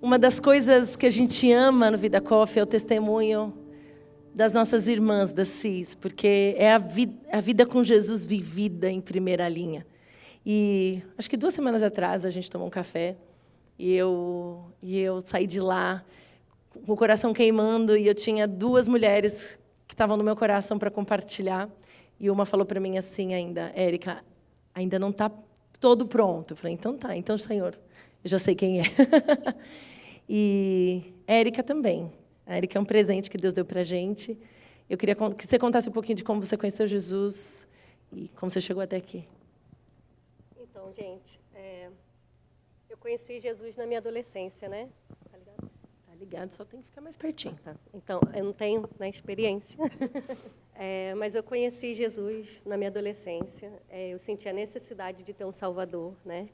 Uma das coisas que a gente ama no Vida Coffee é o testemunho das nossas irmãs da CIS, porque é a vida com Jesus vivida em primeira linha. E acho que 2 semanas atrás a gente tomou um café e eu saí de lá com o coração queimando, e eu tinha 2 mulheres que estavam no meu coração para compartilhar, e uma falou para mim assim ainda: Érica, ainda não está todo pronto. Eu falei: então tá, então Senhor, eu já sei quem é. E a Érica também. A Érica é um presente que Deus deu para a gente. Eu queria que você contasse um pouquinho de como você conheceu Jesus e como você chegou até aqui. Então, gente, eu conheci Jesus na minha adolescência, né? Tá ligado? Tá ligado, só tem que ficar mais pertinho. Tá. Então, eu não tenho experiência. Mas eu conheci Jesus na minha adolescência. Eu senti a necessidade de ter um Salvador, né?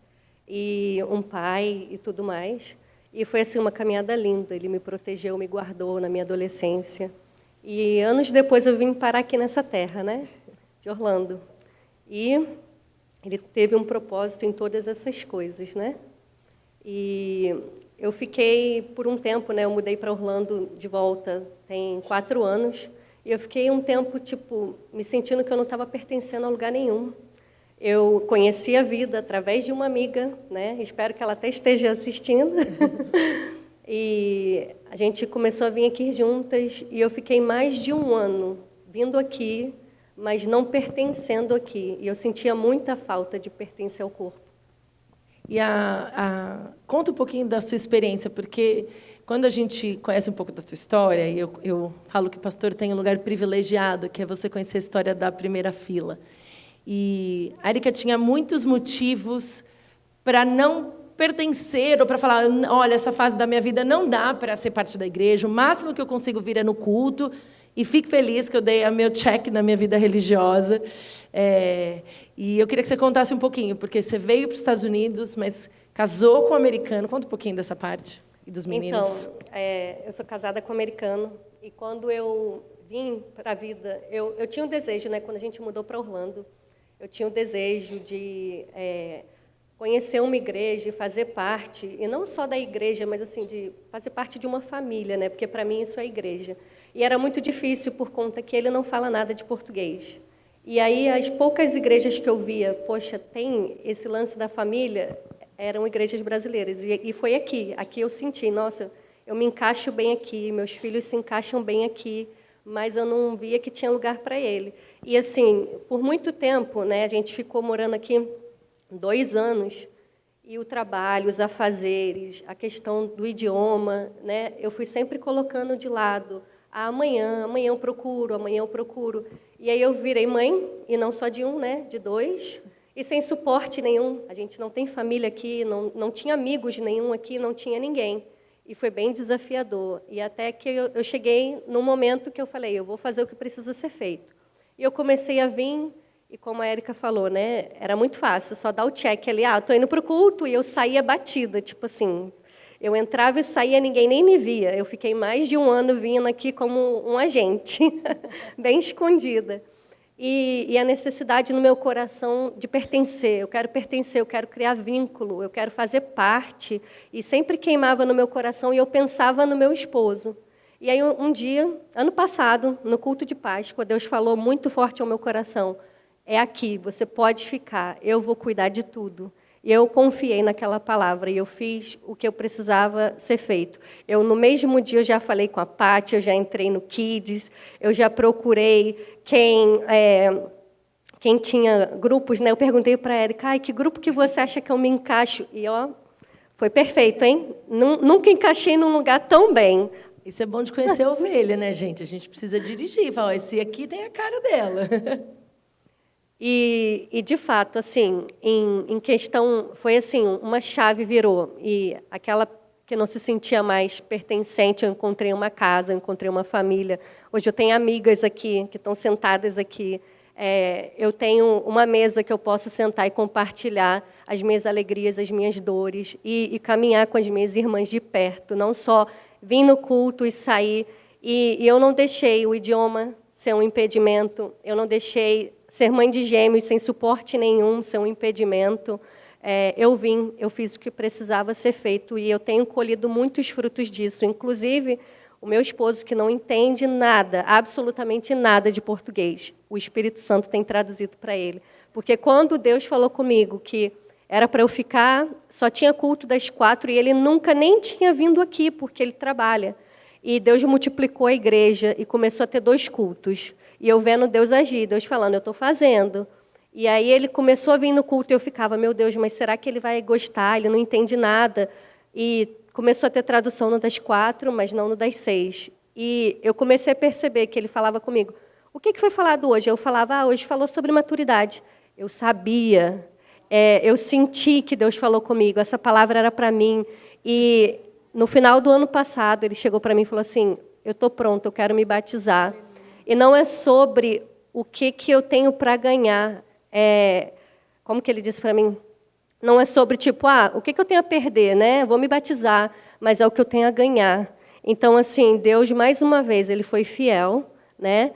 E um pai e tudo mais. E foi assim uma caminhada linda. Ele me protegeu, me guardou na minha adolescência. E anos depois eu vim parar aqui nessa terra, né? De Orlando. E ele teve um propósito em todas essas coisas, né? E eu fiquei por um tempo, né? Eu mudei para Orlando de volta tem 4 anos. E eu fiquei um tempo, tipo, me sentindo que eu não estava pertencendo a lugar nenhum. Eu conheci a vida através de uma amiga, né? Espero que ela até esteja assistindo. E a gente começou a vir aqui juntas, e eu fiquei mais de 1 ano vindo aqui, mas não pertencendo aqui. E eu sentia muita falta de pertencer ao corpo. E conta um pouquinho da sua experiência, porque quando a gente conhece um pouco da sua história, e eu falo que o pastor tem um lugar privilegiado, que é você conhecer a história da primeira fila. E a Érica tinha muitos motivos para não pertencer, ou para falar: olha, essa fase da minha vida não dá para ser parte da igreja, o máximo que eu consigo vir é no culto, e fico feliz que eu dei o meu check na minha vida religiosa. E eu queria que você contasse um pouquinho, porque você veio para os Estados Unidos, mas casou com um americano. Conta um pouquinho dessa parte, e dos meninos. Então, eu sou casada com um americano, e quando eu vim para a vida, eu tinha um desejo, né, quando a gente mudou para Orlando, eu tinha o desejo de conhecer uma igreja e fazer parte, e não só da igreja, mas assim, de fazer parte de uma família, né? Porque para mim isso é igreja. E era muito difícil por conta que ele não fala nada de português. E aí as poucas igrejas que eu via, poxa, tem esse lance da família, eram igrejas brasileiras. E foi aqui eu senti, nossa, eu me encaixo bem aqui, meus filhos se encaixam bem aqui, mas eu não via que tinha lugar para ele. E assim, por muito tempo, né, a gente ficou morando aqui 2 anos, e o trabalho, os afazeres, a questão do idioma, né, eu fui sempre colocando de lado. Amanhã eu procuro, amanhã eu procuro. E aí eu virei mãe, e não só de um, né, de 2, e sem suporte nenhum. A gente não tem família aqui, não tinha amigos nenhum aqui, não tinha ninguém. E foi bem desafiador. E até que eu cheguei num momento que eu falei: eu vou fazer o que precisa ser feito. E eu comecei a vir, e como a Érica falou, né, era muito fácil, só dar o check ali: estou indo para o culto, e eu saía batida, tipo assim, eu entrava e saía, ninguém nem me via. Eu fiquei mais de 1 ano vindo aqui como um agente, bem escondida. E a necessidade no meu coração de pertencer, eu quero criar vínculo, eu quero fazer parte, e sempre queimava no meu coração, e eu pensava no meu esposo. E aí um dia, ano passado, no culto de Páscoa, Deus falou muito forte ao meu coração: é aqui, você pode ficar, eu vou cuidar de tudo. E eu confiei naquela palavra, e eu fiz o que eu precisava ser feito. No mesmo dia, eu já falei com a Paty, eu já entrei no Kids, eu já procurei quem tinha grupos, né? Eu perguntei para a Érica: que grupo que você acha que eu me encaixo? E foi perfeito, hein? Nunca encaixei num lugar tão bem. Isso é bom de conhecer a ovelha, né, gente? A gente precisa dirigir, falar: esse aqui tem a cara dela. E de fato, assim, em questão, foi assim, uma chave virou. E aquela que não se sentia mais pertencente, eu encontrei uma casa, eu encontrei uma família. Hoje eu tenho amigas aqui, que estão sentadas aqui. Eu tenho uma mesa que eu posso sentar e compartilhar as minhas alegrias, as minhas dores, e caminhar com as minhas irmãs de perto, não só vir no culto e sair. E eu não deixei o idioma ser um impedimento, eu não deixei ser mãe de gêmeos sem suporte nenhum ser um impedimento. eu fiz o que precisava ser feito e eu tenho colhido muitos frutos disso. Inclusive, o meu esposo, que não entende nada, absolutamente nada de português, o Espírito Santo tem traduzido para ele. Porque quando Deus falou comigo que era para eu ficar, só tinha culto das 4 e ele nunca nem tinha vindo aqui, porque ele trabalha. E Deus multiplicou a igreja e começou a ter 2 cultos. E eu vendo Deus agir, Deus falando, eu estou fazendo. E aí ele começou a vir no culto e eu ficava, meu Deus, mas será que ele vai gostar? Ele não entende nada. E começou a ter tradução no das 4, mas não no das 6. E eu comecei a perceber que ele falava comigo, o que foi falado hoje? Eu falava, hoje falou sobre maturidade. Eu sabia, eu senti que Deus falou comigo, essa palavra era para mim. E no final do ano passado, ele chegou para mim e falou assim, eu estou pronto, eu quero me batizar. E não é sobre o que eu tenho para ganhar. Como que ele disse para mim? Não é sobre, tipo, o que eu tenho a perder, né? Vou me batizar, mas é o que eu tenho a ganhar. Então, assim, Deus, mais uma vez, Ele foi fiel, né?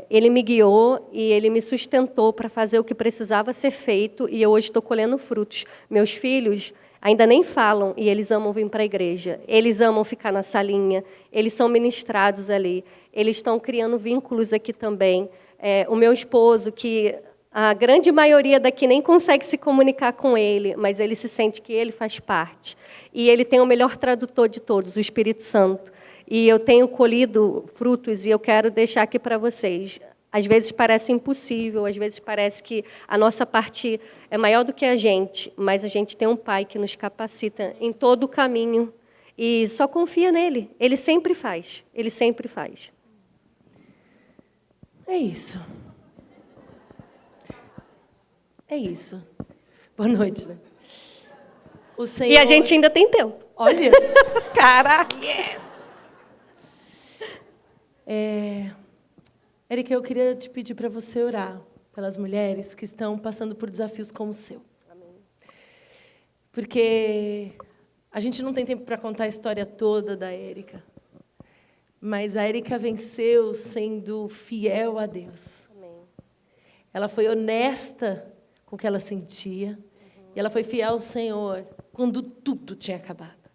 Ele me guiou e Ele me sustentou para fazer o que precisava ser feito e eu hoje estou colhendo frutos. Meus filhos ainda nem falam e eles amam vir para a igreja. Eles amam ficar na salinha, eles são ministrados ali. Eles estão criando vínculos aqui também. O meu esposo, que a grande maioria daqui nem consegue se comunicar com ele, mas ele se sente que ele faz parte. E ele tem o melhor tradutor de todos, o Espírito Santo. E eu tenho colhido frutos e eu quero deixar aqui para vocês. Às vezes parece impossível, às vezes parece que a nossa parte é maior do que a gente, mas a gente tem um Pai que nos capacita em todo o caminho. E só confia nele. Ele sempre faz. Ele sempre faz. É isso. É isso. Boa noite, né? O Senhor... E a gente ainda tem tempo. Olha isso. Cara, yes! Érica, eu queria te pedir para você orar pelas mulheres que estão passando por desafios como o seu. Amém. Porque a gente não tem tempo para contar a história toda da Érica. Mas a Érica venceu sendo fiel a Deus. Amém. Ela foi honesta com o que ela sentia. E ela foi fiel ao Senhor quando tudo tinha acabado.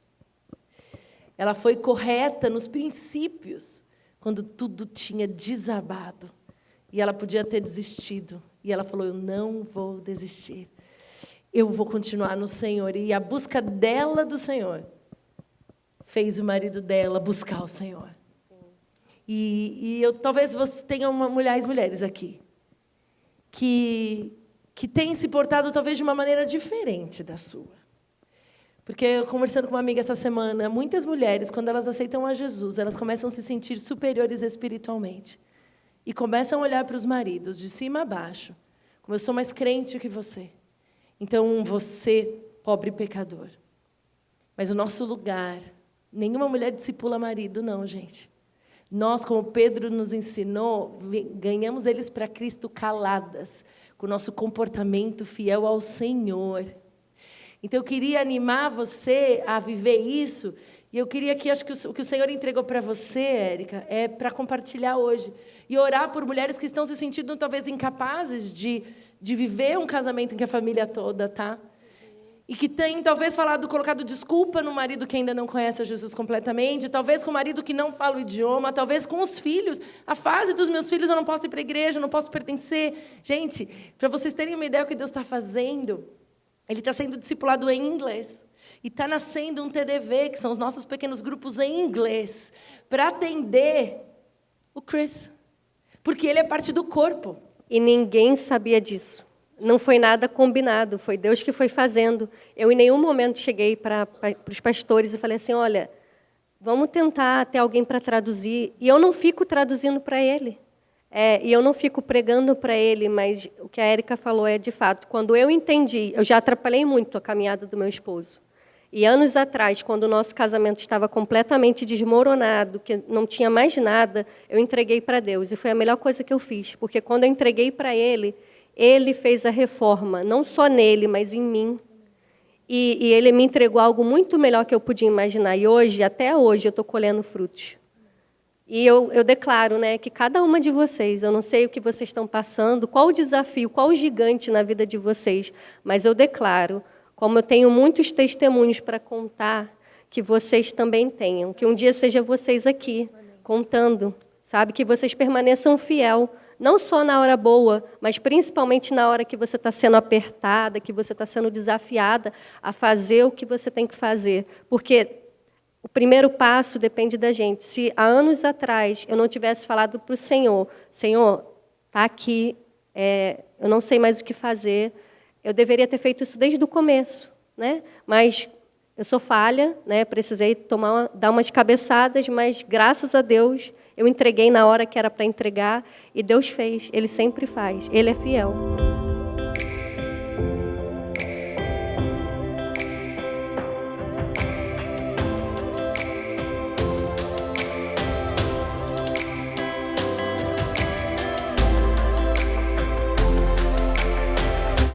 Ela foi correta nos princípios quando tudo tinha desabado. E ela podia ter desistido. E ela falou, eu não vou desistir. Eu vou continuar no Senhor. E a busca dela do Senhor fez o marido dela buscar o Senhor. E talvez você tenha mulheres aqui que têm se portado talvez de uma maneira diferente da sua. Porque eu conversando com uma amiga essa semana, muitas mulheres, quando elas aceitam a Jesus, elas começam a se sentir superiores espiritualmente. E começam a olhar para os maridos, de cima a baixo, como eu sou mais crente que você. Então, você, pobre pecador. Mas o nosso lugar, nenhuma mulher discipula marido, não, gente. Nós, como Pedro nos ensinou, ganhamos eles para Cristo caladas, com o nosso comportamento fiel ao Senhor. Então, eu queria animar você a viver isso, e eu queria que, acho que o que o Senhor entregou para você, Érica, é para compartilhar hoje. E orar por mulheres que estão se sentindo, talvez, incapazes de viver um casamento em que a família toda está. E que tem, talvez, colocado desculpa no marido que ainda não conhece a Jesus completamente, talvez com o marido que não fala o idioma, talvez com os filhos. A fase dos meus filhos, eu não posso ir para a igreja, eu não posso pertencer. Gente, para vocês terem uma ideia do que Deus está fazendo, Ele está sendo discipulado em inglês. E está nascendo um TDV, que são os nossos pequenos grupos em inglês, para atender o Chris. Porque ele é parte do corpo. E ninguém sabia disso. Não foi nada combinado, foi Deus que foi fazendo. Eu, em nenhum momento, cheguei para os pastores e falei assim, olha, vamos tentar ter alguém para traduzir. E eu não fico traduzindo para ele. E eu não fico pregando para ele, mas o que a Érica falou é, de fato, quando eu entendi, eu já atrapalhei muito a caminhada do meu esposo. E anos atrás, quando o nosso casamento estava completamente desmoronado, que não tinha mais nada, eu entreguei para Deus. E foi a melhor coisa que eu fiz, porque quando eu entreguei para Ele, Ele fez a reforma, não só nele, mas em mim. E Ele me entregou algo muito melhor que eu podia imaginar. E hoje, até hoje, eu estou colhendo frutos. E eu declaro, né, que cada uma de vocês, eu não sei o que vocês estão passando, qual o desafio, qual o gigante na vida de vocês, mas eu declaro, como eu tenho muitos testemunhos para contar, que vocês também tenham, que um dia seja vocês aqui, contando, sabe, que vocês permaneçam fiel, não só na hora boa, mas principalmente na hora que você está sendo apertada, que você está sendo desafiada a fazer o que você tem que fazer, porque o primeiro passo depende da gente. Se há anos atrás eu não tivesse falado para o Senhor, Senhor, está aqui, eu não sei mais o que fazer, eu deveria ter feito isso desde o começo, né? Mas eu sou falha, né? Precisei dar umas cabeçadas, mas graças a Deus eu entreguei na hora que era para entregar e Deus fez, Ele sempre faz, Ele é fiel.